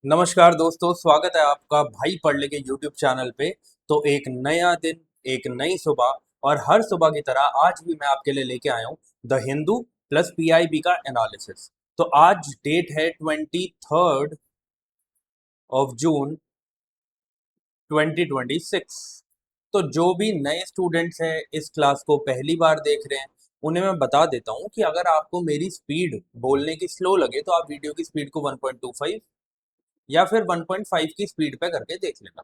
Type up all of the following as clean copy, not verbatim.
नमस्कार दोस्तों, स्वागत है आपका भाई पढ़ ले के यूट्यूब चैनल पे। तो एक नया दिन, एक नई सुबह और हर सुबह की तरह आज भी मैं आपके लिए लेके आया हूँ द हिंदू प्लस पीआईबी का एनालिसिस। तो आज डेट है 23 ऑफ जून 2026। तो जो भी नए स्टूडेंट्स हैं इस क्लास को पहली बार देख रहे हैं, उन्हें मैं बता देता हूँ कि अगर आपको मेरी स्पीड बोलने की स्लो लगे तो आप वीडियो की स्पीड को 1.25 या फिर 1.5 की स्पीड पे करके देख लेना।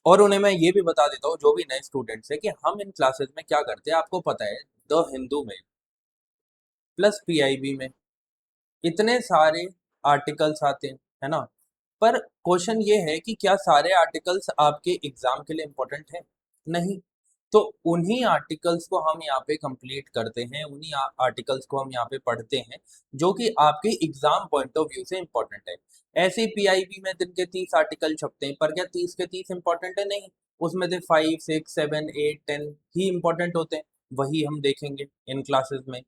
और उन्हें मैं ये भी बता देता हूँ, जो भी नए स्टूडेंट्स हैं, कि हम इन क्लासेस में क्या करते हैं आपको पता है। द हिंदू में प्लस पीआईबी में इतने सारे आर्टिकल्स आते हैं, है ना। पर क्वेश्चन ये है कि क्या सारे आर्टिकल्स आपके एग्जाम के लिए इम्पोर्टेंट है? नहीं। तो उन्हीं आर्टिकल्स को हम यहाँ पे कंप्लीट करते हैं, उन्हीं आर्टिकल्स को हम यहाँ पे पढ़ते हैं जो कि आपके एग्जाम पॉइंट ऑफ व्यू से इम्पोर्टेंट है। ऐसे पीआईबी में दिन के 30 आर्टिकल छपते हैं, पर क्या 30 के 30 इम्पोर्टेंट है? नहीं। उसमें से 5 6 7 8 10 ही इम्पोर्टेंट होते हैं। वही हम देखेंगे इन क्लासेस में।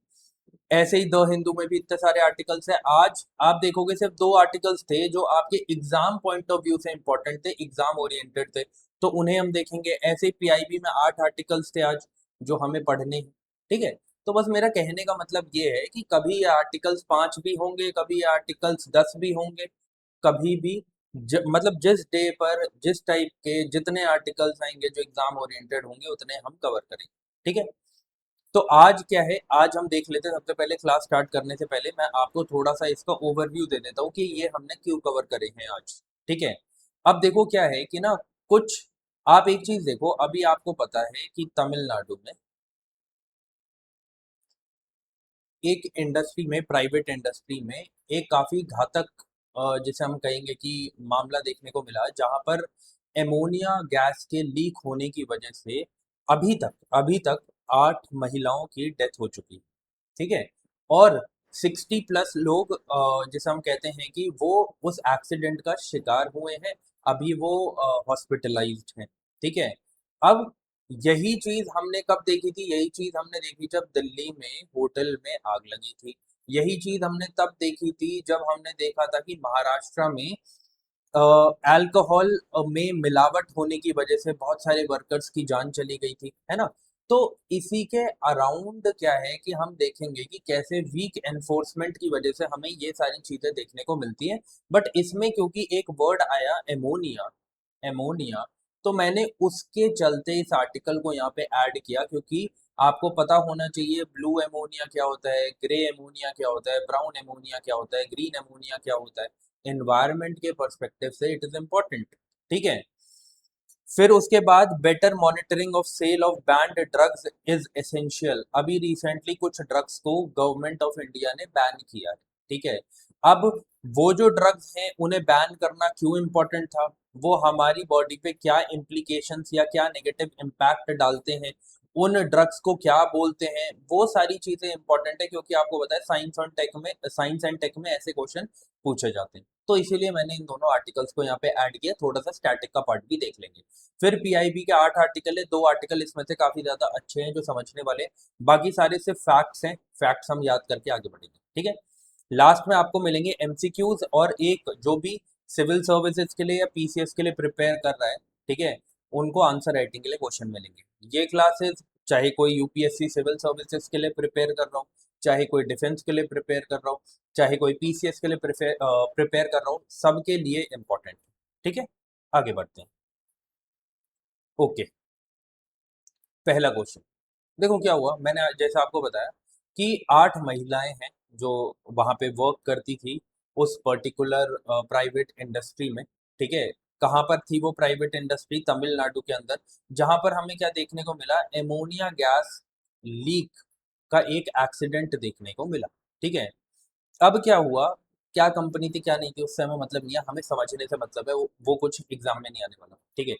ऐसे ही द हिंदू में भी इतने सारे आर्टिकल्स हैं। आज आप देखोगे सिर्फ दो आर्टिकल्स थे जो आपके एग्जाम पॉइंट ऑफ व्यू से इंपॉर्टेंट थे, एग्जाम ओरिएंटेड थे, तो उन्हें हम देखेंगे। ऐसे ही पीआईबी में 8 आर्टिकल्स थे आज जो हमें पढ़ने हैं। ठीक है। तो बस मेरा कहने का मतलब ये है कि कभी ये आर्टिकल्स 5 भी होंगे, कभी ये आर्टिकल्स 10 भी होंगे, कभी भी मतलब जिस डे पर जिस टाइप के जितने आर्टिकल्स आएंगे जो एग्जाम ओरिएंटेड होंगे उतने हम कवर करेंगे। ठीक है। तो आज क्या है, आज हम देख लेते हैं। सबसे पहले क्लास स्टार्ट करने से पहले मैं आपको थोड़ा सा इसका ओवरव्यू दे देता हूँ कि ये हमने क्यों कवर करे हैं आज। ठीक है। अब देखो क्या है कि ना, कुछ आप एक चीज देखो, अभी आपको पता है कि तमिलनाडु में एक इंडस्ट्री में, प्राइवेट इंडस्ट्री में, एक काफी घातक जिसे हम कहेंगे कि मामला देखने को मिला, जहां पर एमोनिया गैस के लीक होने की वजह से अभी तक 8 महिलाओं की डेथ हो चुकी है। ठीक है। और 60+ लोग जिसे हम कहते हैं कि वो उस एक्सीडेंट का शिकार हुए हैं। अभी वो हॉस्पिटलाइज्ड हैं। ठीक है। अब यही चीज हमने कब देखी थी? यही चीज हमने देखी जब दिल्ली में होटल में आग लगी थी। यही चीज हमने तब देखी थी जब हमने देखा था कि महाराष्ट्र में अल्कोहल में मिलावट होने की वजह से बहुत सारे वर्कर्स की जान चली गई थी, है ना। तो इसी के अराउंड क्या है कि हम देखेंगे कि कैसे वीक एनफोर्समेंट की वजह से हमें ये सारी चीजें देखने को मिलती हैं। बट इसमें क्योंकि एक वर्ड आया एमोनिया, एमोनिया, तो मैंने उसके चलते इस आर्टिकल को यहाँ पे ऐड किया, क्योंकि आपको पता होना चाहिए ब्लू एमोनिया क्या होता है, ग्रे एमोनिया क्या होता है, ब्राउन एमोनिया क्या होता है, ग्रीन एमोनिया क्या होता है। एनवायरनमेंट के पर्सपेक्टिव से इट इज इम्पोर्टेंट। ठीक है। फिर उसके बाद better monitoring of sale of banned drugs is essential. अभी रिसेंटली कुछ ड्रग्स को गवर्नमेंट ऑफ इंडिया ने बैन किया है। ठीक है। अब वो जो ड्रग्स हैं उन्हें बैन करना क्यों इम्पोर्टेंट था? वो हमारी बॉडी पे क्या इम्प्लीकेशंस या क्या नेगेटिव इम्पैक्ट डालते हैं, उन ड्रग्स को क्या बोलते हैं, वो सारी चीजें इंपॉर्टेंट है, क्योंकि आपको पता है साइंस एंड टेक में ऐसे क्वेश्चन पूछे जाते हैं। तो इसीलिए मैंने इन दोनों आर्टिकल्स को यहाँ पे ऐड किया। थोड़ा सा स्टैटिक का पार्ट भी देख लेंगे। फिर पीआईबी के 8 आर्टिकल है, 2 आर्टिकल इसमें से काफी ज्यादा अच्छे हैं जो समझने वाले हैं। बाकी सारे सिर्फ फैक्ट्स हैं, फैक्ट्स हम याद करके आगे बढ़ेंगे। ठीक है। लास्ट में आपको मिलेंगे एमसीक्यूज, और एक जो भी सिविल सर्विसेज के लिए या पीसीएस के लिए प्रिपेयर कर रहा है, ठीक है, उनको आंसर राइटिंग के लिए क्वेश्चन मिलेंगे। ये क्लासेस चाहे कोई यूपीएससी सिविल सर्विसेज के लिए प्रिपेयर कर रहा हूँ, चाहे कोई डिफेंस के लिए प्रिपेयर कर रहा हूँ, चाहे कोई पीसीएस के लिए प्रिपेयर कर रहा हूँ, सबके लिए इंपॉर्टेंट है। ठीक है। आगे बढ़ते हैं। ओके। पहला क्वेश्चन देखो क्या हुआ। मैंने जैसे आपको बताया कि 8 महिलाएं हैं जो वहां पे वर्क करती थी उस पर्टिकुलर प्राइवेट इंडस्ट्री में। ठीक है। कहाँ पर थी वो प्राइवेट इंडस्ट्री? तमिलनाडु के अंदर। जहां पर हमें क्या देखने को मिला? एमोनिया गैस लीक का एक एक्सीडेंट देखने को मिला। ठीक है। अब क्या हुआ, क्या कंपनी थी क्या नहीं थी उससे हमें मतलब नहीं है, हमें समझने से मतलब है। वो कुछ एग्जाम में नहीं आने वाला। ठीक है।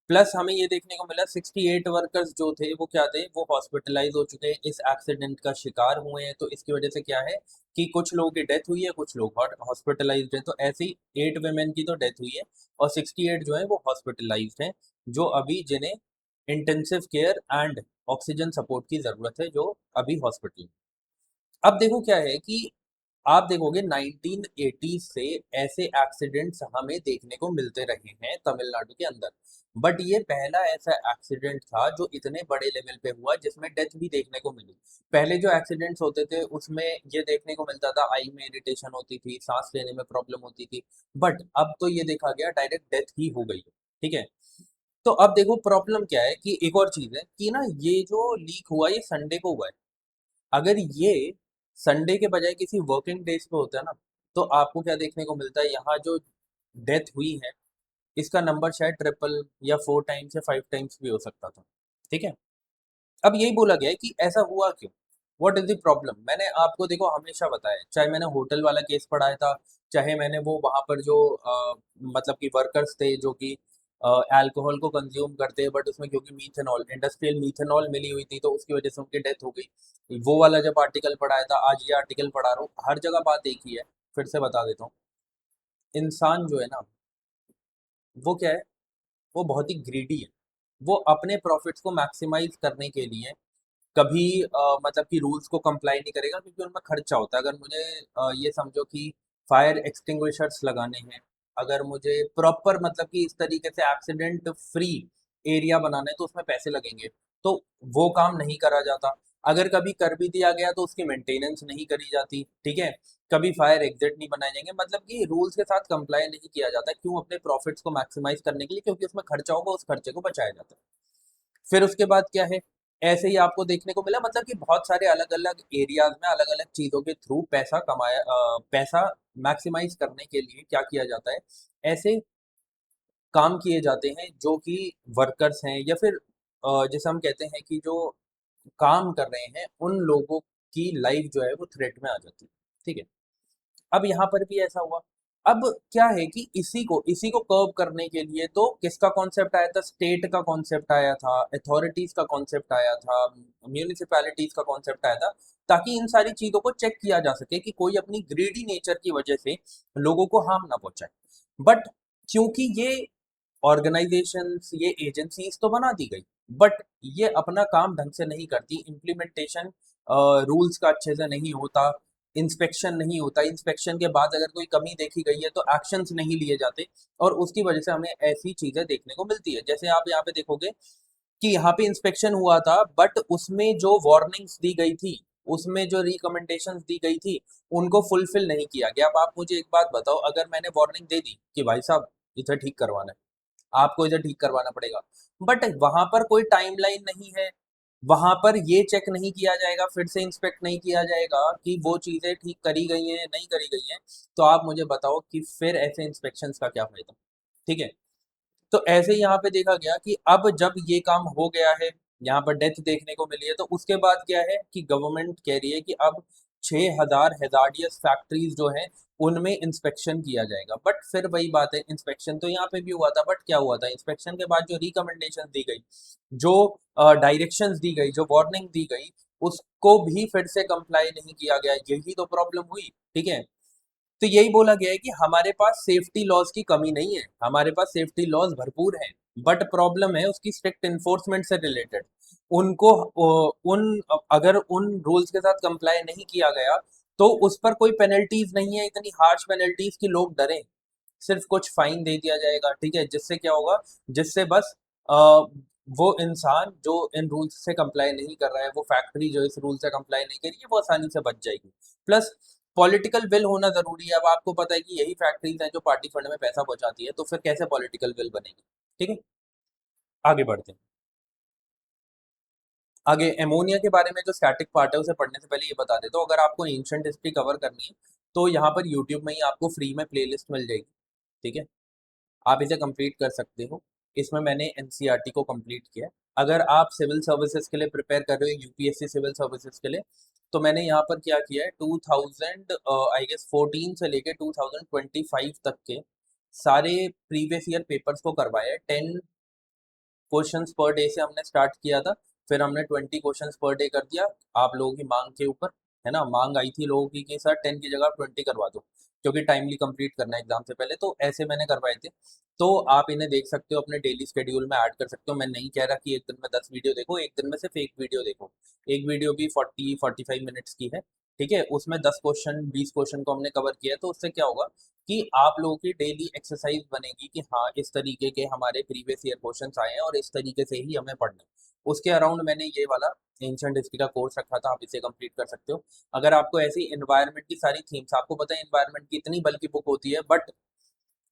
प्लस हमें ये देखने को मिला 68 वर्कर्स जो थे वो क्या थे, वो हॉस्पिटलाइज हो चुके हैं, इस एक्सीडेंट का शिकार हुए हैं। तो इसकी वजह से क्या है कि कुछ लोगों की डेथ हुई है, कुछ लोग हॉस्पिटलाइज्ड हैं। तो ऐसे ही 8 वेमेन की तो डेथ हुई है, और 68 जो है वो हॉस्पिटलाइज्ड हैं, जो अभी जिन्हें intensive care and oxygen support की जरूरत है, जो अभी हॉस्पिटल। अब देखो क्या है कि आप देखोगे 1980 से ऐसे एक्सीडेंट्स हमें देखने को मिलते रहे हैं तमिलनाडु के अंदर। बट ये पहला ऐसा एक्सीडेंट था जो इतने बड़े लेवल पे हुआ जिसमें डेथ भी देखने को मिली। पहले जो एक्सीडेंट्स होते थे उसमें ये देखने को मिलता था आई में इरिटेशन होती थी, सांस लेने में प्रॉब्लम होती थी। बट अब तो ये देखा गया डायरेक्ट डेथ ही हो गई है। ठीक है। तो अब देखो प्रॉब्लम क्या है कि एक और चीज है कि ना ये जो लीक हुआ ये संडे को हुआ है। अगर ये संडे के बजाय किसी वर्किंग डेज पे होता है ना, तो आपको क्या देखने को मिलता है, यहाँ जो डेथ हुई है इसका नंबर शायद ट्रिपल या 4 टाइम्स या 5 टाइम्स भी हो सकता था। ठीक है। अब यही बोला गया है कि ऐसा हुआ क्यों, व्हाट इज द प्रॉब्लम। मैंने आपको देखो हमेशा बताया, चाहे मैंने होटल वाला केस पढ़ाया था, चाहे मैंने वो वहां पर जो मतलब कि वर्कर्स थे जो कि अल्कोहल को कंज्यूम करते हैं, बट उसमें क्योंकि मीथेनॉल, इंडस्ट्रियल मीथेनॉल मिली हुई थी तो उसकी वजह से उनकी डेथ हो गई, वो वाला जब आर्टिकल पढ़ाया था, आज ये आर्टिकल पढ़ा रहा हूँ, हर जगह बात एक ही है। फिर से बता देता हूँ, इंसान जो है ना, वो क्या है, वो बहुत ही ग्रीडी है। वो अपने प्रॉफिट्स को मैक्सिमाइज करने के लिए कभी मतलब कि रूल्स को कंप्लाई नहीं करेगा, क्योंकि उनमें खर्चा होता है। अगर मुझे ये समझो कि फायर एक्सटिंग्विशर्स लगाने हैं, अगर मुझे प्रॉपर मतलब कि इस तरीके से एक्सीडेंट फ्री एरिया बनाना है तो उसमें पैसे लगेंगे, तो वो काम नहीं करा जाता। अगर कभी कर भी दिया गया तो उसकी मेंटेनेंस नहीं करी जाती। ठीक है। कभी फायर एग्जिट नहीं बनाए जाएंगे, मतलब कि रूल्स के साथ कंप्लाई नहीं किया जाता। क्यों? अपने प्रॉफिट्स को मैक्सिमाइज करने के लिए, क्योंकि उसमें खर्चा होगा, उस खर्चे को बचाया जाता है। फिर उसके बाद क्या है, ऐसे ही आपको देखने को मिला, मतलब कि बहुत सारे अलग अलग एरियाज में अलग अलग चीजों के थ्रू पैसा कमाया, पैसा मैक्सिमाइज करने के लिए क्या किया जाता है, ऐसे काम किए जाते हैं जो कि वर्कर्स हैं या फिर जैसे हम कहते हैं कि जो काम कर रहे हैं उन लोगों की लाइफ जो है वो थ्रेट में आ जाती है। ठीक है। अब यहाँ पर भी ऐसा हुआ। अब क्या है कि इसी को कर्व करने के लिए तो किसका कॉन्सेप्ट आया था, स्टेट का कॉन्सेप्ट आया था, अथॉरिटीज का कॉन्सेप्ट आया था, म्यूनिसिपैलिटीज का कॉन्सेप्ट आया था, ताकि इन सारी चीजों को चेक किया जा सके कि कोई अपनी ग्रीडी नेचर की वजह से लोगों को हार्म ना पहुंचाए। बट क्योंकि ये ऑर्गेनाइजेशंस, ये एजेंसीज तो बना दी गई, बट ये अपना काम ढंग से नहीं करती, इम्प्लीमेंटेशन रूल्स का अच्छे से नहीं होता, इंस्पेक्शन नहीं होता, इंस्पेक्शन के बाद अगर कोई कमी देखी गई है तो एक्शंस नहीं लिए जाते, और उसकी वजह से हमें ऐसी चीजें देखने को मिलती है। जैसे आप यहाँ पे देखोगे कि यहाँ पे इंस्पेक्शन हुआ था, बट उसमें जो वार्निंग्स दी गई थी, उसमें जो रिकमेंडेशंस दी गई थी, उनको फुलफिल नहीं किया गया। अब आप मुझे एक बात बताओ, अगर मैंने वार्निंग दे दी कि भाई साहब इसे ठीक करवाना है, आपको इसे ठीक करवाना पड़ेगा, बट वहां पर कोई टाइमलाइन नहीं है, वहां पर ये चेक नहीं किया जाएगा, फिर से इंस्पेक्ट नहीं किया जाएगा कि वो चीजें ठीक करी गई हैं नहीं करी गई हैं, तो आप मुझे बताओ कि फिर ऐसे इंस्पेक्शंस का क्या फायदा। ठीक है। तो ऐसे ही यहाँ पे देखा गया कि अब जब ये काम हो गया है, यहाँ पर डेथ देखने को मिली है, तो उसके बाद क्या है कि गवर्नमेंट कह रही है कि अब 6,000 हैजार्डियस फैक्ट्रीज जो हैं उनमें इंस्पेक्शन किया जाएगा। बट फिर वही बात है, इंस्पेक्शन तो यहाँ पे भी हुआ था, बट क्या हुआ था, इंस्पेक्शन के बाद जो रिकमेंडेशन दी गई, जो डायरेक्शंस दी गई, जो वार्निंग दी गई, उसको भी फिर से कंप्लाई नहीं किया गया। यही तो प्रॉब्लम हुई। ठीक है। तो यही बोला गया है कि हमारे पास सेफ्टी लॉज की कमी नहीं है, हमारे पास सेफ्टी लॉज भरपूर हैं, बट प्रॉब्लम है उसकी स्ट्रिक्ट इन्फोर्समेंट से रिलेटेड। उनको उन अगर उन रूल्स के साथ कंप्लाई नहीं किया गया तो उस पर कोई पेनल्टीज नहीं है, इतनी हार्श पेनल्टीज की लोग डरें। सिर्फ कुछ फाइन दे दिया जाएगा। ठीक है। जिससे क्या होगा, जिससे बस वो इंसान जो इन रूल्स से कंप्लाई नहीं कर रहा है, वो फैक्ट्री जो इस रूल से कंप्लाई नहीं कर रही है, वो आसानी से बच जाएगी। प्लस पॉलिटिकल विल होना जरूरी है। अब आपको पता है कि यही फैक्ट्रीज हैं जो पार्टी फंड में पैसा पहुंचाती है, तो फिर कैसे पॉलिटिकल विल बनेगी। ठीक है। आगे बढ़ते हैं। आगे एमोनिया के बारे में जो स्टैटिक पार्ट है उसे पढ़ने से पहले ये बता देता हूँ, अगर आपको एंशिएंट हिस्ट्री कवर करनी है तो यहाँ पर यूट्यूब में ही आपको फ्री में प्लेलिस्ट मिल जाएगी। ठीक है। आप इसे कंप्लीट कर सकते हो। इसमें मैंने एनसीईआरटी को कंप्लीट किया है। अगर आप सिविल सर्विसेज के लिए प्रिपेयर कर रहे हो, यूपीएससी सिविल सर्विसेज के लिए, तो मैंने यहाँ पर क्या किया है, 2000 आई गेस 14 से लेके 2025 तक के सारे प्रीवियस ईयर पेपर्स को करवाया है। 10 क्वेश्चंस पर डे से हमने स्टार्ट किया था, फिर हमने 20 क्वेश्चंस पर डे कर दिया, आप लोगों की मांग के ऊपर। है ना, मांग आई थी लोगों की कि सर 10 की जगह आप 20 करवा दो, क्योंकि टाइमली कंप्लीट करना है एग्जाम से पहले, तो ऐसे मैंने करवाए थे। तो आप इन्हें देख सकते हो, अपने डेली शेड्यूल में ऐड कर सकते हो। मैं नहीं कह रहा कि एक दिन में 10 वीडियो देखो, एक दिन में सिर्फ एक वीडियो देखो। एक वीडियो भी 40-45 मिनट्स की है, ठीक है, उसमें 10 क्वेश्चन 20 क्वेश्चन को हमने कवर किया है, तो उससे क्या होगा कि आप लोगों की डेली एक्सरसाइज बनेगी कि हाँ इस तरीके के हमारे प्रीवियस ईयर क्वेश्चंस आए हैं और इस तरीके से ही हमें पढ़ना है। उसके अराउंड मैंने ये वाला एंशिएंट हिस्ट्री का कोर्स रखा था, आप इसे कंप्लीट कर सकते हो। अगर आपको ऐसी एनवायरनमेंट की सारी थीम्स, आपको पता है एनवायरनमेंट की इतनी बल्कि बुक होती है, बट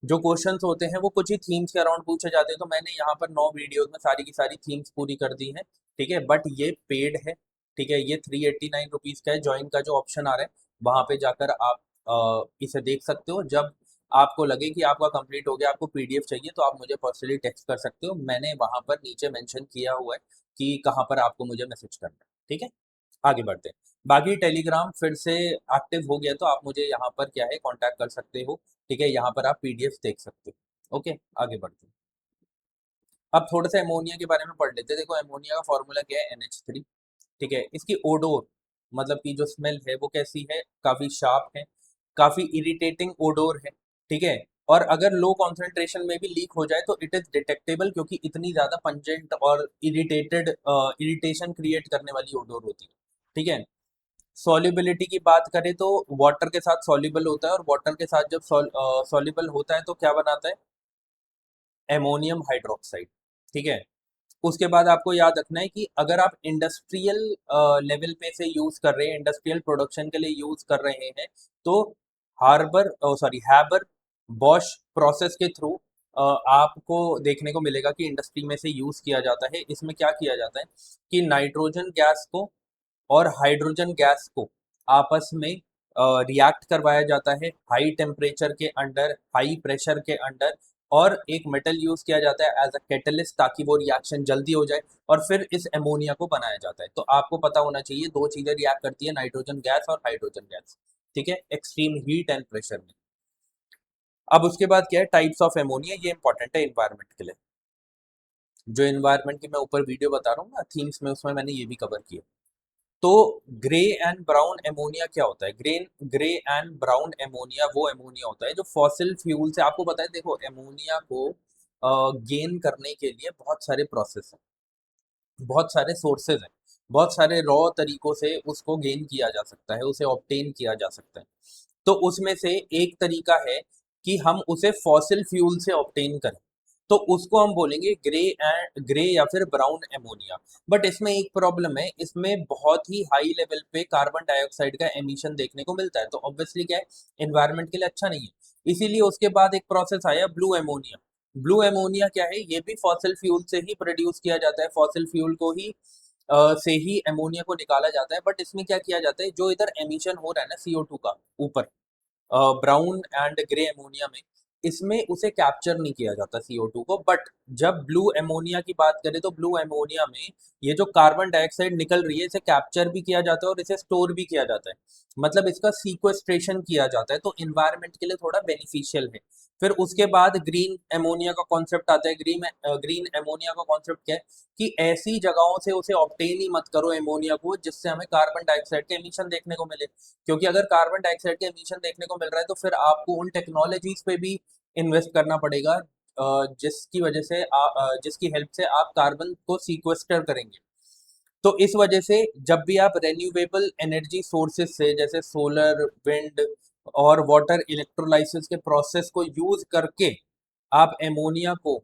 जो क्वेश्चंस होते हैं वो कुछ ही थीम्स के अराउंड पूछे जाते हैं, तो मैंने यहाँ पर 9 वीडियोस में सारी की सारी थीम्स पूरी कर दी हैं। ठीक है, बट ये पेड है। ठीक है, ये 389 रुपीज़ का है, ज्वाइन का जो ऑप्शन आ रहा है वहाँ पे जाकर आप इसे देख सकते हो। जब आपको लगे कि आपका कंप्लीट हो गया, आपको पीडीएफ चाहिए, तो आप मुझे पर्सनली टेक्स्ट कर सकते हो, मैंने वहाँ पर नीचे मेंशन किया हुआ है कि कहाँ पर आपको मुझे मैसेज करना है। ठीक है, आगे बढ़ते हैं। बाकी टेलीग्राम फिर से एक्टिव हो गया, तो आप मुझे यहाँ पर क्या है कांटेक्ट कर सकते हो। ठीक है, यहाँ पर आप पीडीएफ देख सकते हो। ओके, आगे बढ़ते हैं। अब थोड़ा सा एमोनिया के बारे में पढ़ लेते हैं। देखो एमोनिया का फॉर्मूला क्या है, NH3। ठीक है, इसकी ओडोर मतलब कि जो स्मेल है वो कैसी है, काफी शार्प है, काफी इरिटेटिंग ओडोर है। ठीक है, और अगर लो कॉन्सेंट्रेशन में भी लीक हो जाए तो इट इज डिटेक्टेबल, क्योंकि इतनी ज्यादा पंजेंट और इरिटेशन क्रिएट करने वाली ओडोर होती है। ठीक है, सॉल्युबिलिटी की बात करें तो वाटर के साथ सॉल्युबल होता है, और वाटर के साथ जब सॉल्युबल होता है तो क्या बनाता है, एमोनियम हाइड्रोक्साइड। ठीक है, उसके बाद आपको याद रखना है कि अगर आप इंडस्ट्रियल लेवल पे से यूज कर रहे हैं, इंडस्ट्रियल प्रोडक्शन के लिए यूज कर रहे हैं, तो हैबर बॉश प्रोसेस के थ्रू आपको देखने को मिलेगा कि इंडस्ट्री में से यूज किया जाता है। इसमें क्या किया जाता है कि नाइट्रोजन गैस को और हाइड्रोजन गैस को आपस में रिएक्ट करवाया जाता है हाई टेम्परेचर के अंडर, हाई प्रेशर के अंडर, और एक मेटल यूज किया जाता है एज अ कैटलिस्ट, ताकि वो रिएक्शन जल्दी हो जाए और फिर इस एमोनिया को बनाया जाता है। तो आपको पता होना चाहिए दो चीजें रिएक्ट करती है, नाइट्रोजन गैस और हाइड्रोजन गैस। ठीक है, एक्सट्रीम हीट एंड प्रेशर में। अब उसके बाद क्या है, टाइप्स ऑफ एमोनिया, ये इंपॉर्टेंट है इन्वायरमेंट के लिए। जो इन्वायरमेंट की मैं ऊपर वीडियो बता रहा हूँ ना थीम्स में, उसमें मैंने ये भी कवर किया। तो ग्रे एंड ब्राउन एमोनिया क्या होता है, ग्रे एंड ब्राउन एमोनिया वो एमोनिया होता है जो फॉसिल फ्यूल से, आपको पता है देखो एमोनिया को गेन करने के लिए बहुत सारे प्रोसेस हैं, बहुत सारे सोर्सेज हैं, बहुत सारे रॉ तरीकों से उसको गेन किया जा सकता है, उसे ऑब्टेन किया जा सकता है। तो उसमें से एक तरीका है कि हम उसे फॉसिल फ्यूल से ऑब्टेन करें, तो उसको हम बोलेंगे ग्रे या फिर ब्राउन एमोनिया। बट इसमें एक प्रॉब्लम है, इसमें बहुत ही हाई लेवल पे कार्बन डाइऑक्साइड का एमिशन देखने को मिलता है, तो ऑब्वियसली क्या है, एनवायरनमेंट के लिए अच्छा नहीं है। इसीलिए उसके बाद एक प्रोसेस आया ब्लू एमोनिया। ब्लू एमोनिया क्या है, ये भी फॉसिल फ्यूल से ही प्रोड्यूस किया जाता है, फॉसिल फ्यूल को ही से ही एमोनिया को निकाला जाता है। बट इसमें क्या किया जाता है, जो इधर एमिशन हो रहा है ना CO2 का ऊपर, ब्राउन एंड ग्रे एमोनिया में, इसमें उसे कैप्चर नहीं किया जाता CO2 को। बट जब ब्लू एमोनिया की बात करें तो ब्लू एमोनिया में ये जो कार्बन डाइऑक्साइड निकल रही है, इसे कैप्चर भी किया जाता है और इसे स्टोर भी किया जाता है, मतलब इसका सीक्वेस्ट्रेशन किया जाता है, तो इन्वायरमेंट के लिए थोड़ा बेनिफिशियल है। फिर उसके बाद ग्रीन एमोनिया का कॉन्सेप्ट आता है। ग्रीन एमोनिया का कॉन्सेप्ट क्या है कि ऐसी जगहों से उसे ऑब्टेन ही मत करो एमोनिया को जिससे हमें कार्बन डाइऑक्साइड के एमिशन देखने को मिले, क्योंकि अगर कार्बन डाइऑक्साइड के एमिशन देखने को मिल रहा है तो फिर आपको उन टेक्नोलॉजीज पे भी इन्वेस्ट करना पड़ेगा, जिसकी वजह से जिसकी हेल्प से आप कार्बन को सीक्वेस्टर करेंगे। तो इस वजह से जब भी आप रेन्यूएबल एनर्जी सोर्सेज से, जैसे सोलर, विंड और वाटर इलेक्ट्रोलाइसिस के प्रोसेस को यूज करके आप एमोनिया को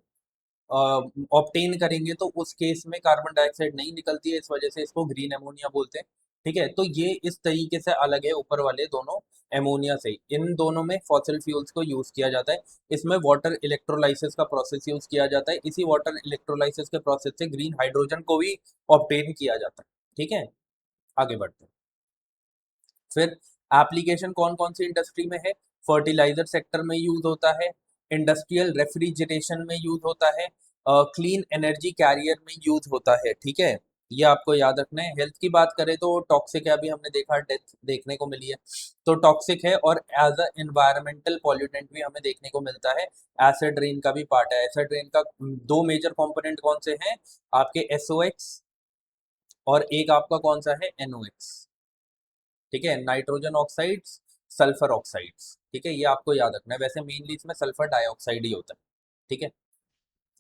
ऑब्टेन करेंगे, तो उस केस में कार्बन डाइऑक्साइड नहीं निकलती है, इस वजह से इसको ग्रीन एमोनिया बोलते हैं। ठीक है, तो ये इस तरीके से अलग है ऊपर वाले दोनों एमोनिया से। इन दोनों में फॉसिल फ्यूल्स को यूज किया जाता है, इसमें वाटर इलेक्ट्रोलाइसिस का प्रोसेस यूज किया जाता है, इसी वाटर इलेक्ट्रोलाइसिस के प्रोसेस से ग्रीन हाइड्रोजन को भी ऑब्टेन किया जाता है। ठीक है, आगे बढ़ते हैं। फिर एप्लीकेशन कौन कौन सी इंडस्ट्री में है, फर्टिलाइजर सेक्टर में यूज होता है, इंडस्ट्रियल रेफ्रिजरेशन में यूज होता है, क्लीन एनर्जी कैरियर में यूज होता है। ठीक है, ये आपको याद रखना है। हेल्थ की बात करें तो टॉक्सिक है, अभी हमने देखा डेथ देखने को मिली है, तो टॉक्सिक है, और एज अ एनवायरमेंटल पॉल्यूटेंट भी हमें देखने को मिलता है। एसिड रेन का भी पार्ट है। एसिड रेन का दो मेजर कंपोनेंट कौन से हैं, आपके SOx, और एक आपका कौन सा है, NOx। ठीक है, नाइट्रोजन ऑक्साइड्स, सल्फर ऑक्साइड्स। ठीक है, ये आपको याद रखना है। वैसे मेनली इसमें सल्फर डाइऑक्साइड ही होता है। ठीक है,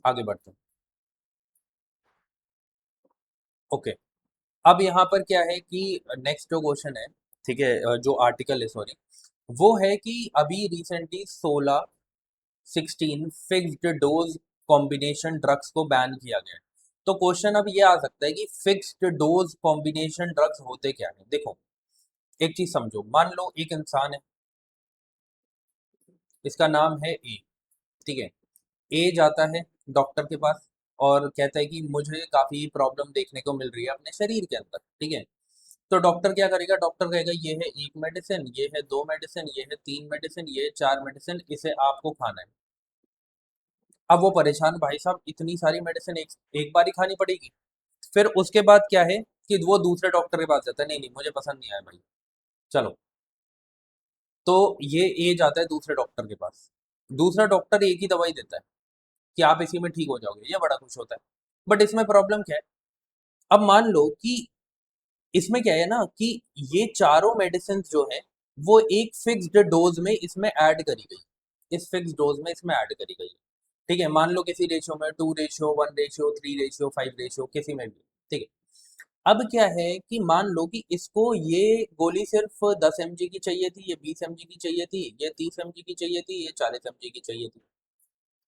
आगे बढ़ते हैं। ओके, अब यहाँ पर क्या है कि नेक्स्ट जो क्वेश्चन है, ठीक है, जो आर्टिकल है, सॉरी, वो है कि अभी recently 16 fixed dose combination drugs को बैन किया गया है। तो क्वेश्चन अब ये आ सकता है कि फिक्स्ड डोज कॉम्बिनेशन ड्रग्स होते क्या है। देखो, एक चीज समझो, मान लो एक इंसान है, इसका नाम है ए, ठीक है। ए जाता है डॉक्टर के पास और कहता है कि मुझे काफी प्रॉब्लम देखने को मिल रही है अपने शरीर के अंदर, ठीक है। तो डॉक्टर क्या करेगा, डॉक्टर कहेगा ये है एक मेडिसिन, ये है दो मेडिसिन, ये है तीन मेडिसिन, ये है चार मेडिसिन, इसे आपको खाना है। अब वो परेशान, भाई साहब इतनी सारी मेडिसिन एक बार ही खानी पड़ेगी। फिर उसके बाद क्या है कि वो दूसरे डॉक्टर के पास जाता है, नहीं नहीं मुझे पसंद नहीं आया भाई, चलो। तो ये जाता है दूसरे डॉक्टर के पास, दूसरा डॉक्टर एक ही दवाई देता है कि आप इसी में ठीक हो जाओगे, ये बड़ा खुश होता है। बट इसमें प्रॉब्लम क्या है, अब मान लो कि इसमें क्या है ना कि ये चारों मेडिसिन जो है वो एक फिक्स्ड डोज में इसमें ऐड करी गई, इस फिक्स्ड डोज में इसमें ऐड करी गई, ठीक है। मान लो किसी रेशियो में 2:1:3:3 किसी में भी, ठीक है। अब क्या है कि मान लो कि इसको ये गोली सिर्फ 10 mg की चाहिए थी, ये 20 mg की चाहिए थी, ये 30 mg की चाहिए थी, ये 40 mg की चाहिए थी।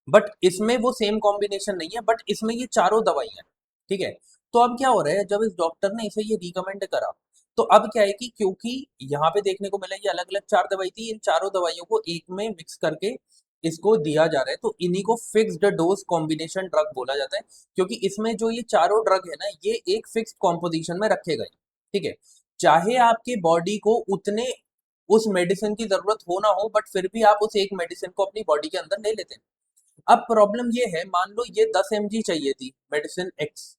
बट इसमें वो सेम कॉम्बिनेशन नहीं है, बट इसमें ये चारों दवाइयां, ठीक है। तो अब क्या हो रहा है, जब इस डॉक्टर ने इसे ये रिकमेंड करा, तो अब क्या है कि क्योंकि यहाँ पे देखने को मिला ये अलग अलग चार दवाई थी, इन चारों दवाइयों को एक में मिक्स करके इसको दिया जा रहा है, तो इन्हीं को फिक्स्ड डोज कॉम्बिनेशन ड्रग बोला जाता है। क्योंकि इसमें जो ये चारों ड्रग है ना, ये एक फिक्स्ड कॉम्पोजिशन में रखे गए, ठीक है। चाहे आपके बॉडी को उतने उस मेडिसिन की जरूरत हो ना हो, बट फिर भी आप उस एक मेडिसिन को अपनी बॉडी के अंदर ले लेते हैं। अब प्रॉब्लम ये है, मान लो ये 10 mg चाहिए थी मेडिसिन एक्स,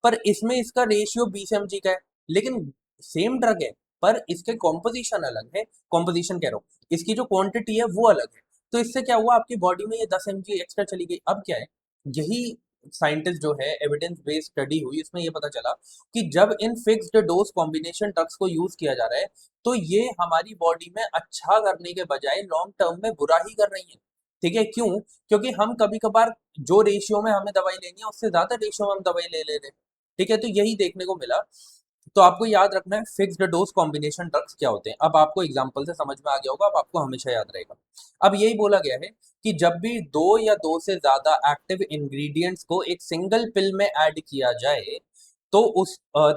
पर इसमें इसका रेशियो 20 mg का है, लेकिन सेम ड्रग है, पर इसके कॉम्पोजिशन अलग है, कॉम्पोजिशन कह रहा हूँ, इसकी जो क्वांटिटी है वो अलग है। तो इससे क्या हुआ, आपकी बॉडी में ये 10 mg एक्स्ट्रा चली गई। अब क्या है, यही साइंटिस्ट जो है एविडेंस बेस्ड स्टडी हुई, इसमें ये पता चला कि जब in fixed dose combination drugs को यूज किया जा रहा है, तो ये हमारी बॉडी में अच्छा करने के बजाय लॉन्ग टर्म में बुरा ही कर रही है, ठीक है। क्यों? क्योंकि हम कभी कभार जो रेशियो में हमें दवाई लेनी है उससे ज्यादा रेशियो में हम दवाई ले ले रहे हैं, ठीक है। तो यही देखने को मिला। तो आपको याद रखना है फिक्स्ड डोज कॉम्बिनेशन ड्रग्स क्या होते हैं। अब आपको एग्जांपल से समझ में आ गया होगा, अब आपको हमेशा याद रहेगा। अब यही बोला गया है कि जब भी दो या दो से ज्यादा एक्टिव इंग्रेडिएंट्स को एक सिंगल पिल में ऐड किया जाए, तो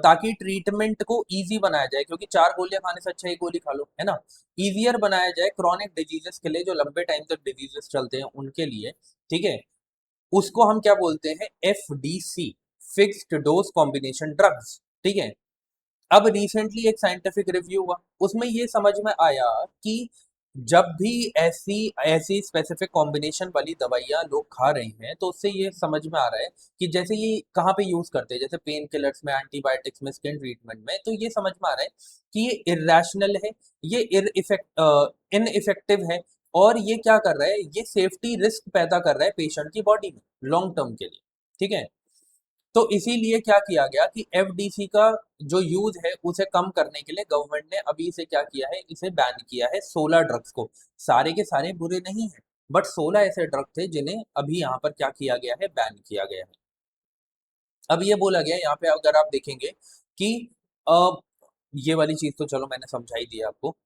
ताकि ट्रीटमेंट को इजी बनाया जाए, क्योंकि चार गोलियां खाने से अच्छा एक गोली खा लो, है ना। इजियर बनाया जाए क्रॉनिक डिजीजेस के लिए, जो लंबे टाइम तक डिजीजेस चलते हैं उनके लिए, ठीक है। उसको हम क्या बोलते हैं, FDC, fixed dose combination drugs, ठीक है। अब रिसेंटली एक साइंटिफिक रिव्यू हुआ, उसमें ये समझ में आया कि जब भी ऐसी ऐसी स्पेसिफिक कॉम्बिनेशन वाली दवाइयां लोग खा रहे हैं, तो उससे ये समझ में आ रहा है कि जैसे ये कहाँ पे यूज करते हैं, जैसे पेन किलर्स में, एंटीबायोटिक्स में, स्किन ट्रीटमेंट में, तो ये समझ में आ रहा है कि ये इरेशनल है, ये इनइफेक्टिव है, और ये क्या कर रहा है, ये सेफ्टी रिस्क पैदा कर रहा है पेशेंट की बॉडी में लॉन्ग टर्म के लिए, ठीक है। तो इसीलिए क्या किया गया कि FDC का जो यूज है उसे कम करने के लिए गवर्नमेंट ने अभी इसे क्या किया है, इसे बैन किया है 16 ड्रग्स को। सारे के सारे बुरे नहीं है, बट 16 ऐसे ड्रग थे जिन्हें अभी यहाँ पर क्या किया गया है, बैन किया गया है। अब ये बोला गया है यहाँ पे, अगर आप देखेंगे कि अ, ये वाली चीज तो चलो मैंने समझाई दी है आपको।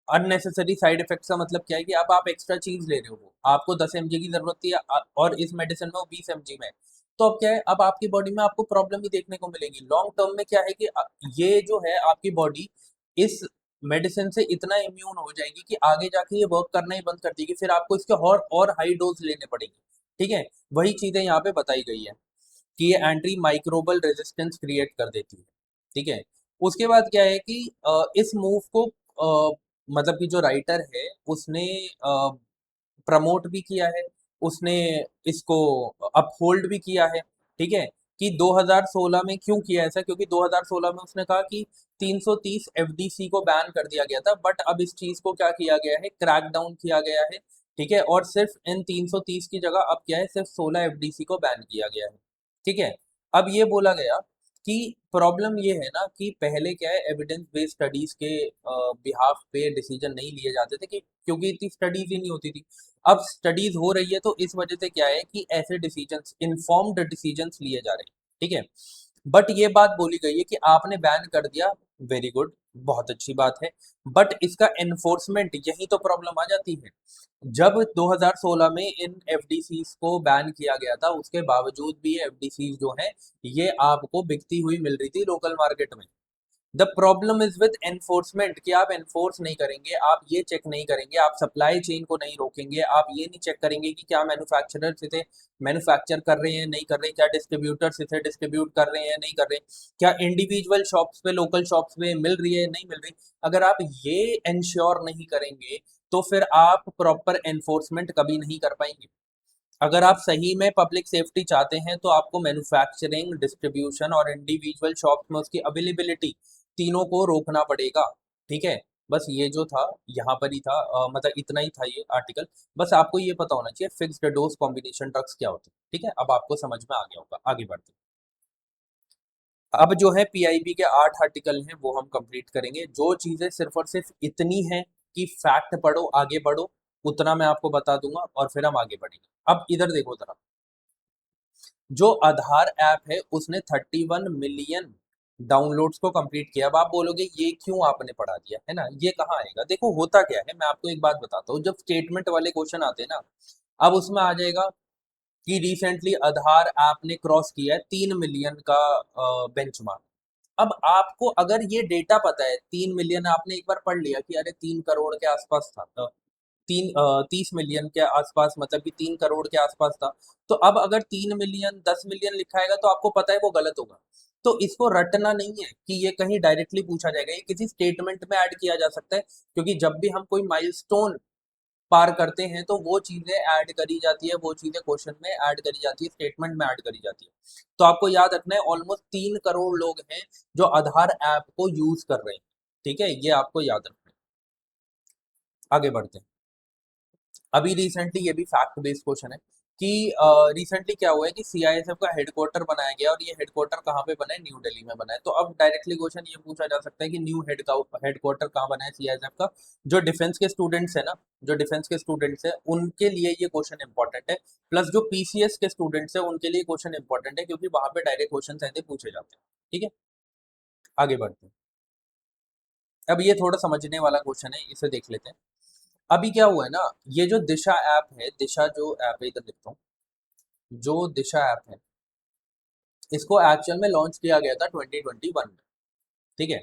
अननेसेसरी साइड इफेक्ट्स का मतलब क्या है कि अब आप एक्स्ट्रा चीज ले रहे हो, आपको 10 mg की जरूरत थी, और इस मेडिसिन में वो 20 mg में है। तो अब क्या है, अब आपकी बॉडी में आपको प्रॉब्लम ही देखने को मिलेगी लॉन्ग टर्म में। क्या है कि ये जो है आपकी बॉडी इस मेडिसिन से इतना इम्यून हो जाएगी कि आगे जाके ये वर्क करना ही बंद कर देगी, फिर आपको इसके और हाई डोज लेने पड़ेंगे, ठीक है। वही चीजें यहाँ पे बताई गई है कि ये एंटी माइक्रोबल रेजिस्टेंस क्रिएट कर देती है, ठीक है। उसके बाद क्या है कि इस मूव को मतलब कि जो राइटर है उसने प्रमोट भी किया है, उसने इसको अपहोल्ड भी किया है, ठीक है। कि 2016 में क्यों किया ऐसा, क्योंकि 2016 में उसने कहा कि 330 FDC को बैन कर दिया गया था, बट अब इस चीज को क्या किया गया है, क्रैक डाउन किया गया है, ठीक है। और सिर्फ इन 330 की जगह अब क्या है, सिर्फ 16 FDC को बैन किया गया है, ठीक है। अब ये बोला गया कि प्रॉब्लम ये है ना कि पहले क्या है, एविडेंस बेस्ड स्टडीज के बिहाफ पे डिसीजन नहीं लिए जाते थे, कि क्योंकि इतनी स्टडीज ही नहीं होती थी। अब स्टडीज हो रही है, तो इस वजह से क्या है कि ऐसे डिसीजंस, इन्फॉर्म्ड डिसीजंस लिए जा रहे हैं, ठीक है। बट ये बात बोली गई है कि आपने बैन कर दिया, वेरी गुड, बहुत अच्छी बात है, बट इसका एनफोर्समेंट, यही तो प्रॉब्लम आ जाती है। जब 2016 में इन एफडीसीज को बैन किया गया था, उसके बावजूद भी एफडीसीज जो है ये आपको बिकती हुई मिल रही थी लोकल मार्केट में। The problem is with enforcement कि आप एनफोर्स नहीं करेंगे, आप ये चेक नहीं करेंगे, आप सप्लाई चेन को नहीं रोकेंगे, आप ये नहीं चेक करेंगे कि क्या मैन्युफैक्चरर्स इसे मैन्युफैक्चर कर रहे हैं नहीं कर रहे हैं, क्या डिस्ट्रीब्यूटर्स इसे डिस्ट्रीब्यूट कर रहे हैं नहीं कर रहे हैं, क्या इंडिविजुअल शॉप्स पे लोकल शॉप्स पे मिल रही है नहीं मिल रही। अगर आप ये इंश्योर नहीं करेंगे तो फिर आप प्रॉपर एनफोर्समेंट कभी नहीं कर पाएंगे। अगर आप सही में पब्लिक सेफ्टी चाहते हैं तो आपको मैन्युफैक्चरिंग, डिस्ट्रीब्यूशन और इंडिविजुअल शॉप्स में उसकी अवेलेबिलिटी तीनों को रोकना पड़ेगा। ठीक है, बस ये जो था यहाँ पर ही था, मतलब इतना ही था ये आर्टिकल। बस आपको ये पता होना चाहिए फिक्स्ड डोज कॉम्बिनेशन ड्रग्स क्या होते हैं। ठीक है, अब आपको समझ में आ गया होगा, आगे बढ़ते हैं। अब जो है पीआईबी के 8 आर्टिकल हैं वो हम कंप्लीट करेंगे। जो चीज़ें सिर्फ और सिर्फ इतनी हैं कि फैक्ट पढ़ो आगे बढ़ो, उतना मैं आपको बता दूंगा और फिर हम आगे बढ़ेंगे। अब इधर देखो जरा, जो आधार ऐप है उसने 31 मिलियन डाउनलोड्स को कंप्लीट किया। अब आप बोलोगे ये क्यों आपने पढ़ा दिया है ना, ये कहाँ आएगा? देखो होता क्या है, मैं आपको एक बात बताता हूँ। जब स्टेटमेंट वाले क्वेश्चन आते हैं ना, अब उसमें आ जाएगा कि रिसेंटली आधार ऐप ने क्रॉस किया है 3 मिलियन का बेंचमार्क। अब आपको अगर ये डेटा पता है 3 मिलियन, आपने एक बार पढ़ लिया कि अरे 3 करोड़ के आसपास था, 30 मिलियन के आसपास, मतलब कि 3 करोड़ के आसपास था। तो अब अगर 3 मिलियन 10 मिलियन लिखा आएगा तो आपको पता है वो गलत होगा। तो इसको रटना नहीं है कि ये कहीं डायरेक्टली पूछा जाएगा, ये किसी स्टेटमेंट में ऐड किया जा सकता है। क्योंकि जब भी हम कोई माइलस्टोन पार करते हैं तो वो चीजें ऐड करी जाती है, वो चीजें क्वेश्चन में ऐड करी जाती है, स्टेटमेंट में ऐड करी जाती है। तो आपको याद रखना है ऑलमोस्ट 3 करोड़ लोग हैं जो आधार ऐप को यूज कर रहे हैं। ठीक है, ये आपको याद रखना है। आगे बढ़ते हैं। अभी रिसेंटली, ये भी फैक्ट बेस्ड क्वेश्चन है कि रिसेंटली क्या हुआ है कि सीआईएसएफ का हेडक्वार्टर बनाया गया, और ये हेडक्वार्टर कहाँ पे बना है? न्यू दिल्ली में बना है। तो अब डायरेक्टली क्वेश्चन ये पूछा जा सकता है कि न्यू हेडक्वार्टर कहाँ बना है सीआईएसएफ का? जो डिफेंस के स्टूडेंट्स है ना, जो डिफेंस के स्टूडेंट्स है उनके लिए ये क्वेश्चन इंपॉर्टेंट है। प्लस जो पीसीएस के स्टूडेंट्स है उनके लिए क्वेश्चन इंपॉर्टेंट है, क्योंकि वहां पे डायरेक्ट क्वेश्चन ऐसे पूछे जाते हैं। ठीक है, आगे बढ़ते हैं। अब ये थोड़ा समझने वाला क्वेश्चन है, इसे देख लेते हैं। अभी क्या हुआ है ना, ये जो दिशा ऐप है, दिशा जो ऐप है, इधर लिखता हूँ, जो दिशा ऐप है इसको एक्चुअल में लॉन्च किया गया था 2021 में। ठीक है,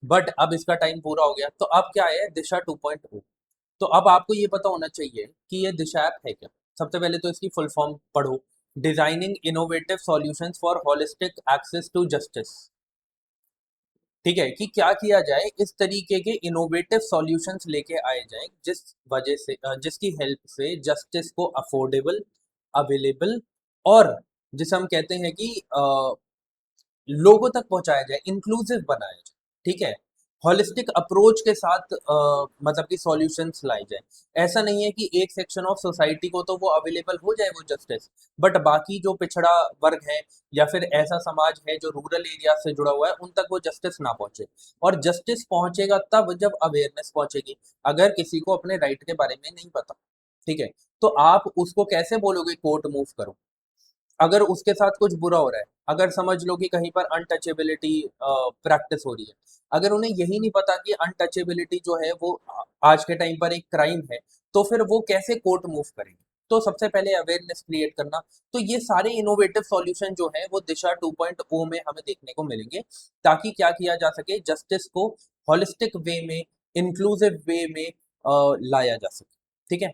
बट अब इसका टाइम पूरा हो गया, तो अब क्या है? दिशा 2.0। तो अब आपको ये पता होना चाहिए कि ये दिशा ऐप है क्या। सबसे पहले तो इसकी फुल फॉर्म पढ़ो, designing innovative solutions for holistic access to justice. ठीक है, कि क्या किया जाए, इस तरीके के इनोवेटिव सॉल्यूशंस लेके आए जाएं जिस वजह से जिसकी हेल्प से जस्टिस को अफोर्डेबल, अवेलेबल और जिसे हम कहते हैं कि लोगों तक पहुंचाया जाए, इंक्लूसिव बनाया जाए। ठीक है, हॉलिस्टिक अप्रोच के साथ मतलब कि सॉल्यूशंस लाए जाए। ऐसा नहीं है कि एक सेक्शन ऑफ सोसाइटी को तो वो अवेलेबल हो जाए वो जस्टिस, बट बाकी जो पिछड़ा वर्ग है या फिर ऐसा समाज है जो रूरल एरिया से जुड़ा हुआ है, उन तक वो जस्टिस ना पहुंचे। और जस्टिस पहुंचेगा तब जब अवेयरनेस पहुंचेगी। अगर किसी को अपने राइट के बारे में नहीं पता, ठीक है, तो आप उसको कैसे बोलोगे कोर्ट मूव करो? अगर उसके साथ कुछ बुरा हो रहा है, अगर समझ लो कि कहीं पर अनटचेबिलिटी प्रैक्टिस हो रही है, अगर उन्हें यही नहीं पता कि अनटचेबिलिटी जो है वो आज के टाइम पर एक क्राइम है, तो फिर वो कैसे कोर्ट मूव करेंगे? तो सबसे पहले अवेयरनेस क्रिएट करना। तो ये सारे इनोवेटिव सॉल्यूशन जो है वो दिशा 2.0 में हमें देखने को मिलेंगे, ताकि क्या किया जा सके, जस्टिस को होलिस्टिक वे में, इंक्लूसिव वे में लाया जा सके। ठीक है,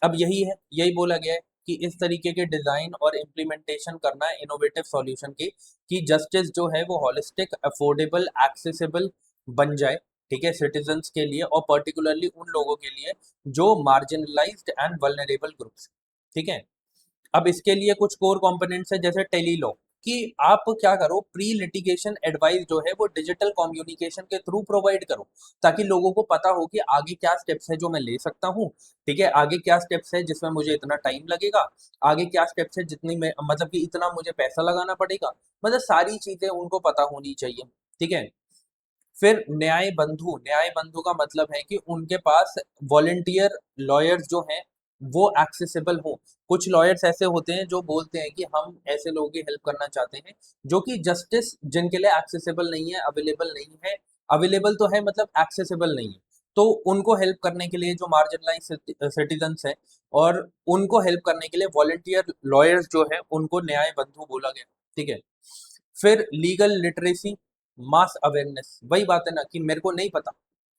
अब यही है, यही बोला गया है कि इस तरीके के डिजाइन और इम्प्लीमेंटेशन करना है इनोवेटिव सॉल्यूशन की, कि जस्टिस जो है वो हॉलिस्टिक, अफोर्डेबल, एक्सेसिबल बन जाए। ठीक है, सिटीजन्स के लिए और पर्टिकुलरली उन लोगों के लिए जो मार्जिनलाइज्ड एंड वल्नरेबल ग्रुप्स। ठीक है, अब इसके लिए कुछ कोर कंपोनेंट्स है, जैसे टेलीलॉ, कि आप क्या करो, प्री लिटिगेशन एडवाइस जो है वो डिजिटल कम्युनिकेशन के थ्रू प्रोवाइड करो, ताकि लोगों को पता हो कि आगे क्या स्टेप्स है जो मैं ले सकता हूँ। ठीक है, आगे क्या स्टेप्स है जिसमें मुझे इतना टाइम लगेगा, आगे क्या स्टेप्स है जितनी में मतलब कि इतना मुझे पैसा लगाना पड़ेगा, मतलब सारी चीजें उनको पता होनी चाहिए। ठीक है, फिर न्याय बंधु, न्याय बंधु का मतलब है कि उनके पास वॉलेंटियर लॉयर्स जो हैं वो एक्सेसिबल हो। कुछ लॉयर्स ऐसे होते हैं जो बोलते हैं कि हम ऐसे लोगों की हेल्प करना चाहते हैं जो कि जस्टिस जिनके लिए एक्सेसिबल नहीं है, अवेलेबल नहीं है, अवेलेबल तो है मतलब एक्सेसिबल नहीं है। तो उनको हेल्प करने के लिए जो मार्जिनलाइज सिटीजन्स हैं और उनको हेल्प करने के लिए वॉलंटियर लॉयर्स जो है उनको न्याय बंधु बोला गया। ठीक है। फिर लीगल लिटरेसी, मास अवेयरनेस, वही बात है ना कि मेरे को नहीं पता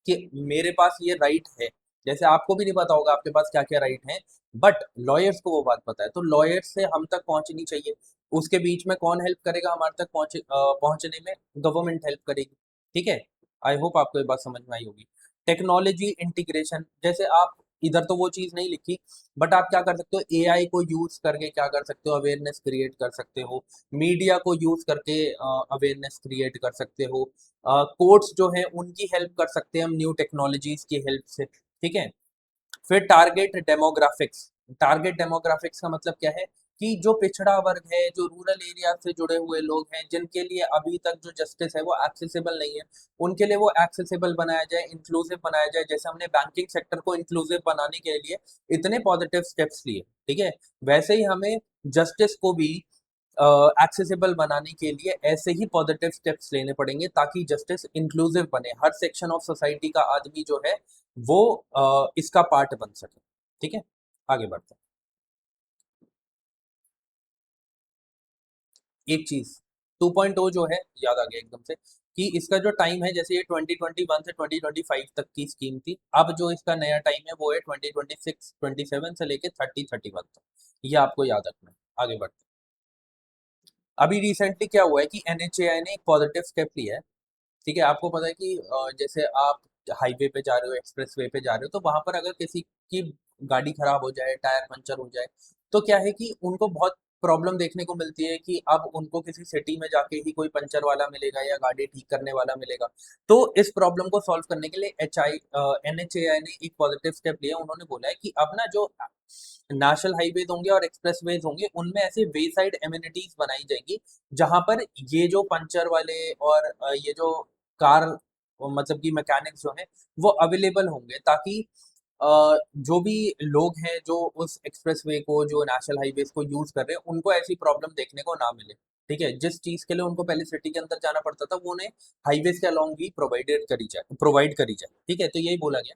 कि मेरे पास ये राइट है, जैसे आपको भी नहीं पता होगा आपके पास क्या क्या राइट है, बट लॉयर्स को वो बात पता है, तो लॉयर्स से हम तक पहुंचनी चाहिए। उसके बीच में कौन हेल्प करेगा हमारे तक पहुंचने में? गवर्नमेंट हेल्प करेगी। ठीक है। आई होप आपको ये बात समझ में आई होगी। टेक्नोलॉजी इंटीग्रेशन, जैसे आप इधर तो वो चीज़ नहीं लिखी, बट आप क्या कर सकते हो, एआई को यूज करके क्या कर सकते हो, अवेयरनेस क्रिएट कर सकते हो। मीडिया को यूज करके अवेयरनेस क्रिएट कर सकते हो। कोर्ट्स जो है उनकी हेल्प कर सकते हैं हम न्यू टेक्नोलॉजीज की हेल्प से। ठीक है। फिर टारगेट डेमोग्राफिक्स का मतलब क्या है कि जो पिछड़ा वर्ग है, जो रूरल एरिया से जुड़े हुए लोग हैं, जिनके लिए अभी तक जो जस्टिस है वो एक्सेसिबल नहीं है, उनके लिए वो एक्सेसिबल बनाया जाए, इंक्लूसिव बनाया जाए। जैसे हमने बैंकिंग सेक्टर को इंक्लूसिव बनाने के लिए इतने पॉजिटिव स्टेप्स लिए, ठीक है, वैसे ही हमें जस्टिस को भी एक्सेसिबल बनाने के लिए ऐसे ही पॉजिटिव स्टेप्स लेने पड़ेंगे ताकि जस्टिस इंक्लूसिव बने, हर सेक्शन ऑफ सोसाइटी का आदमी जो है वो इसका पार्ट बन सके। ठीक है। आगे बढ़ते हैं। एक चीज 2.0 जो है याद आ गया एकदम से कि इसका जो टाइम है, जैसे ये 2021 से 2025 तक की स्कीम थी, अब जो इसका नया टाइम है वो है 2026 27 से लेके 30 31 तक। ये आपको याद रखना है। आगे बढ़ते हैं। अभी रिसेंटली क्या हुआ है कि एनएचएआई ने एक पॉजिटिव स्टेप लिया है। ठीक है। आपको पता है कि जैसे आप हाईवे पे जा रहे हो, एक्सप्रेस वे पे जा रहे हो, तो वहां पर अगर किसी की गाड़ी खराब हो जाए, टायर पंचर हो जाए, तो क्या है कि उनको बहुत प्रॉब्लम देखने को मिलती है कि अब उनको किसी सिटी में जाके ही कोई पंचर वाला मिलेगा या गाड़ी ठीक करने वाला मिलेगा। तो इस प्रॉब्लम को सॉल्व करने के लिए एनएचएआई ने एक पॉजिटिव स्टेप लिया। उन्होंने बोला है कि अब ना जो नेशनल हाईवेज होंगे और एक्सप्रेस वेज होंगे उनमें ऐसे वे साइड एम्यूनिटीज बनाई जाएंगी जहां पर ये जो पंचर वाले और ये जो कार मतलब कि मैकेनिक्स जो है वो अवेलेबल होंगे, ताकि जो भी लोग हैं जो उस एक्सप्रेस वे को, जो नेशनल हाईवेज को यूज कर रहे हैं, उनको ऐसी प्रॉब्लम देखने को ना मिले। ठीक है। जिस चीज के लिए उनको पहले सिटी के अंदर जाना पड़ता था वो उन्हें हाईवेज के अलोंग ही प्रोवाइड करी जाए। ठीक है। तो यही बोला गया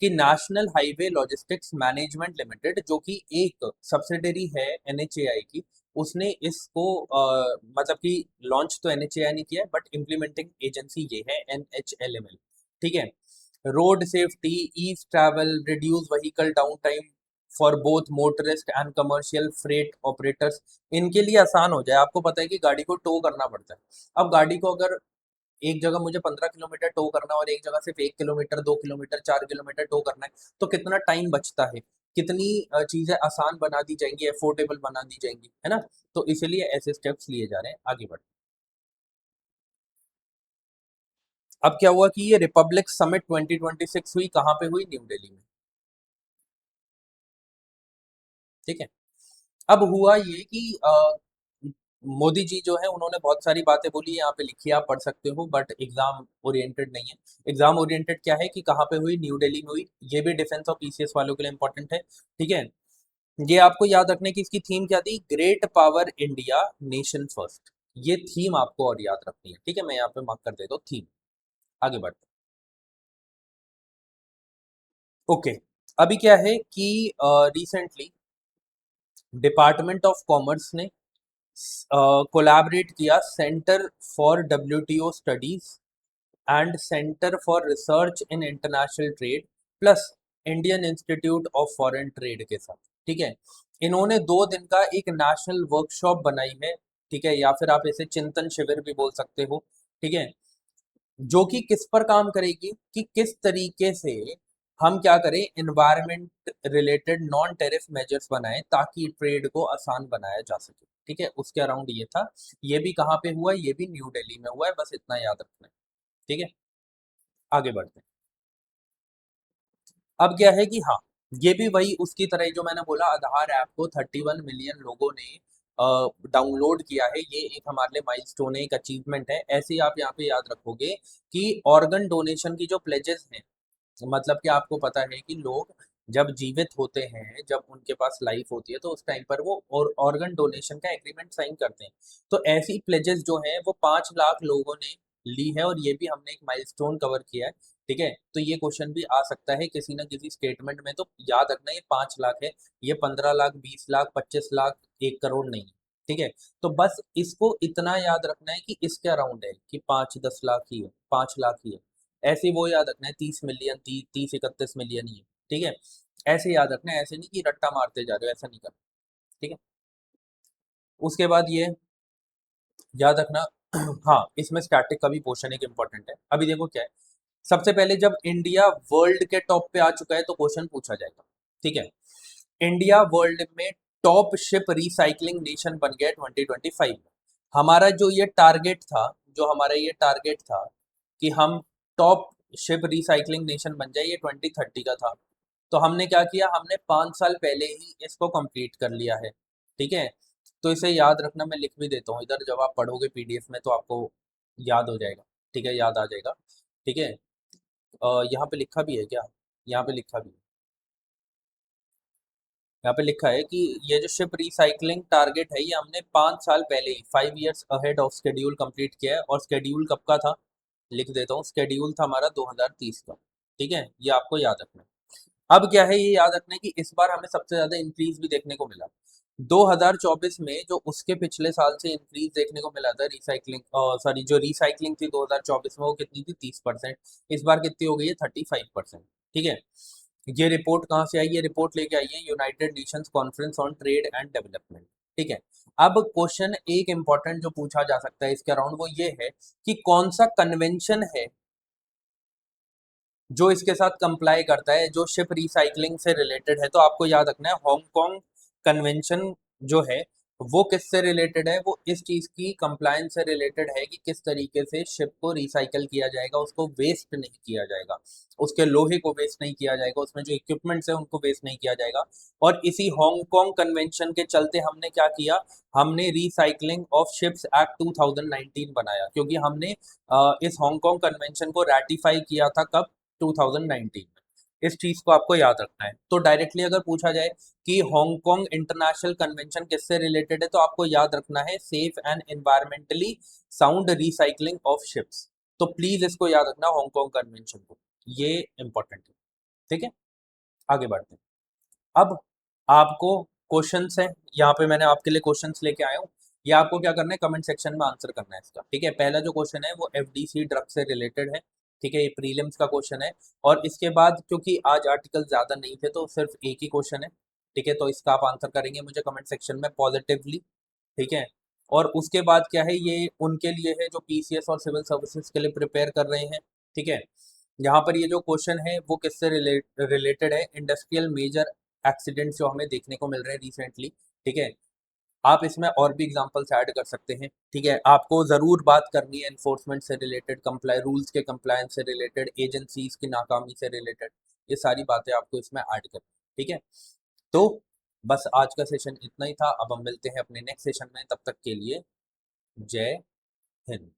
कि national highway logistics management limited, जो कि एक सब्सिडरी है एनएचएआई की, उसने इसको मतलब कि लॉन्च तो एनएचएआई ने किया है बट इम्प्लीमेंटिंग एजेंसी ये है एनएचएलएमएल। ठीक है। Road safety, ease travel, reduce vehicle downtime for both motorist and commercial freight operators, इनके लिए आसान हो जाए। आपको पता है कि गाड़ी को टो करना पड़ता है। अब गाड़ी को अगर एक जगह मुझे 15 किलोमीटर टो करना है और एक जगह सिर्फ 1 किलोमीटर, 2 किलोमीटर, 4 किलोमीटर टो करना है, तो कितना टाइम बचता है, कितनी चीजें आसान बना दी जाएंगी, अफोर्डेबल बना दी जाएंगी, है ना। तो इसलिए ऐसे स्टेप्स लिए जा रहे हैं। आगे बढ़, अब क्या हुआ कि ये रिपब्लिक समिट 2026 हुई, कहाँ पे हुई? न्यू दिल्ली में। ठीक है। अब हुआ ये कि मोदी जी जो है उन्होंने बहुत सारी बातें बोली, यहाँ पे लिखी आप पढ़ सकते हो, बट एग्जाम ओरिएंटेड नहीं है। एग्जाम ओरिएंटेड क्या है कि कहाँ पे हुई? न्यू दिल्ली में हुई। ये भी डिफेंस और पीसीएस वालों के लिए इंपॉर्टेंट है। ठीक है। ये आपको याद रखने की इसकी थीम क्या थी? Great power India nation first. ये थीम आपको और याद रखनी है। ठीक है। मैं यहाँ पे मार्क कर देता हूँ थीम। आगे बढ़ते हैं। ओके। अभी क्या है कि रिसेंटली डिपार्टमेंट ऑफ कॉमर्स ने कोलैबोरेट किया centre for WTO studies and centre for research in international trade plus Indian institute of foreign trade के साथ। ठीक है। इन्होंने 2 दिन का एक नेशनल वर्कशॉप बनाई है। ठीक है। या फिर आप इसे चिंतन शिविर भी बोल सकते हो। ठीक है। जो कि किस पर काम करेगी कि किस तरीके से हम क्या करें, environment related non tariff measures बनाएं ताकि ट्रेड को आसान बनाया जा सके। ठीक है। उसके अराउंड ये था। ये भी कहाँ पे हुआ है? ये भी न्यू दिल्ली में हुआ है, बस इतना याद रखना है। ठीक है। आगे बढ़ते हैं। अब क्या है कि हाँ, ये भी वही उसकी तरह ही जो मैंने बोला, आधार ऐप को 31 मिलियन लोगों ने डाउनलोड किया है। ये एक हमारे लिए माइलस्टोन है, एक अचीवमेंट है। ऐसे ही आप यहाँ पे याद रखोगे कि ऑर्गन डोनेशन की जो प्लेजेस हैं, मतलब कि आपको पता है कि लोग जब जीवित होते हैं, जब उनके पास लाइफ होती है, तो उस टाइम पर वो और ऑर्गन डोनेशन का एग्रीमेंट साइन करते हैं। तो ऐसी प्लेजेस जो हैं वो 5 लाख लोगों ने ली है, और ये भी हमने एक माइलस्टोन कवर किया है। ठीक है, तो ये क्वेश्चन भी आ सकता है किसी ना किसी स्टेटमेंट में। तो याद रखना ये 5 लाख है, ये 15 लाख, 20 लाख, 25 लाख, 1 करोड़ नहीं है। ठीक है, तो बस इसको इतना याद रखना है कि इसके अराउंड है, कि 5-10 लाख ही है, 5 लाख ही है। ऐसे वो याद रखना है 30 मिलियन, 30-31 मिलियन ही है। ठीक है, ऐसे याद रखना है, ऐसे नहीं कि रट्टा मारते जा रहे हो, ऐसा नहीं करना। ठीक है, उसके बाद ये याद रखना हाँ, इसमें स्टैटिक का भी पोर्शन एक इंपॉर्टेंट है। अभी देखो क्या है, सबसे पहले जब इंडिया वर्ल्ड के टॉप पे आ चुका है तो क्वेश्चन पूछा जाएगा। ठीक है, इंडिया वर्ल्ड में टॉप शिप रिसाइकलिंग नेशन बन गया 2025 में। हमारा जो ये टारगेट था, जो हमारा ये टारगेट था कि हम टॉप शिप रिसाइकलिंग नेशन बन जाए, ये 2030 का था। तो हमने क्या किया, हमने 5 साल पहले ही इसको कंप्लीट कर लिया है। ठीक है, तो इसे याद रखना, मैं लिख भी देता हूँ इधर, जब आप पढ़ोगे पीडीएफ में तो आपको याद हो जाएगा। ठीक है, याद आ जाएगा। ठीक है, यहाँ पे लिखा भी है क्या, यहाँ पे लिखा भी है, यहाँ पे लिखा है कि ये जो शिप रिसाइकलिंग टारगेट है, ये हमने 5 साल पहले ही 5 years ahead of schedule complete किया है। और स्केड्यूल कब का था, लिख देता हूँ, स्केड्यूल था हमारा 2030 का। ठीक है, ये आपको याद रखना है। अब क्या है, ये याद रखना है कि इस बार हमें सबसे ज्यादा इंक्रीज भी देखने को मिला। 2024 में जो उसके पिछले साल से इंक्रीज देखने को मिला था रिसाइकलिंग, सॉरी, जो रिसाइकलिंग थी 2024 में, वो कितनी थी, 30%। इस बार कितनी हो गई है, 35%। ठीक है, ये रिपोर्ट कहाँ से आई, ये रिपोर्ट लेके आई है United Nations conference on trade and development. ठीक है, अब क्वेश्चन एक इंपॉर्टेंट जो पूछा जा सकता है इसके अराउंड, वो ये है कि कौन सा कन्वेंशन है जो इसके साथ कंप्लाई करता है, जो शिप रिसाइकलिंग से रिलेटेड है। तो आपको याद रखना है, हांगकांग कन्वेंशन जो है वो किससे रिलेटेड है, वो इस चीज की कंप्लायंस से रिलेटेड है कि किस तरीके से शिप को रिसाइकल किया जाएगा, उसको वेस्ट नहीं किया जाएगा, उसके लोहे को वेस्ट नहीं किया जाएगा, उसमें जो इक्विपमेंट्स है उनको वेस्ट नहीं किया जाएगा। और इसी हांगकांग कन्वेंशन के चलते हमने क्या किया, हमने रिसाइकलिंग ऑफ शिप्स एक्ट 2019 बनाया, क्योंकि हमने इस हांगकांग कन्वेंशन को रेटिफाई किया था कब, 2019 में। इस चीज को आपको याद रखना है। तो डायरेक्टली अगर पूछा जाए कि हांगकांग इंटरनेशनल कन्वेंशन किससे रिलेटेड है, तो आपको याद रखना है safe and environmentally sound recycling of ships. तो प्लीज इसको याद रखना, हांगकांग कन्वेंशन को, ये इंपॉर्टेंट है। ठीक है, आगे बढ़ते हैं। अब आपको क्वेश्चंस है, यहाँ पे मैंने आपके लिए क्वेश्चंस लेके आया हूँ। ये आपको क्या करना है, कमेंट सेक्शन में आंसर करना है इसका। ठीक है, पहला जो क्वेश्चन है वो एफडीसी ड्रग से रिलेटेड है। ठीक है, ये प्रीलिम्स का क्वेश्चन है। और इसके बाद क्योंकि आज आर्टिकल ज्यादा नहीं थे तो सिर्फ एक ही क्वेश्चन है। ठीक है, तो इसका आप आंसर करेंगे मुझे कमेंट सेक्शन में पॉजिटिवली। ठीक है, और उसके बाद क्या है, ये उनके लिए है जो पीसीएस और सिविल सर्विसेज के लिए प्रिपेयर कर रहे हैं। ठीक है, यहाँ पर ये जो क्वेश्चन है वो किससे रिलेटेड है, इंडस्ट्रियल मेजर एक्सीडेंट्स जो हमें देखने को मिल रहे हैं रिसेंटली। ठीक है, आप इसमें और भी एग्जांपल्स ऐड कर सकते हैं। ठीक है, आपको ज़रूर बात करनी है एनफोर्समेंट से रिलेटेड, कंप्लाई रूल्स के कंप्लायंस से रिलेटेड, एजेंसीज की नाकामी से रिलेटेड, ये सारी बातें आपको इसमें ऐड करनी है। ठीक है, तो बस आज का सेशन इतना ही था। अब हम मिलते हैं अपने नेक्स्ट सेशन में, तब तक के लिए जय हिंद।